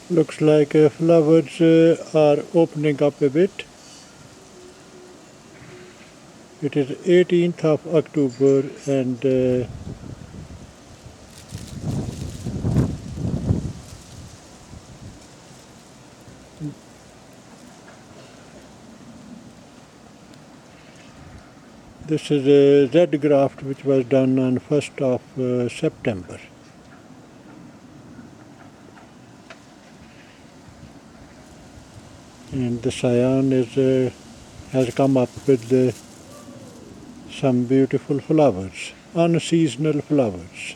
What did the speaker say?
Looks like flowers are opening up a bit. It is 18th of October and this is a red graft which was done on 1st of September. And the scion has come up with some beautiful flowers, unseasonal flowers.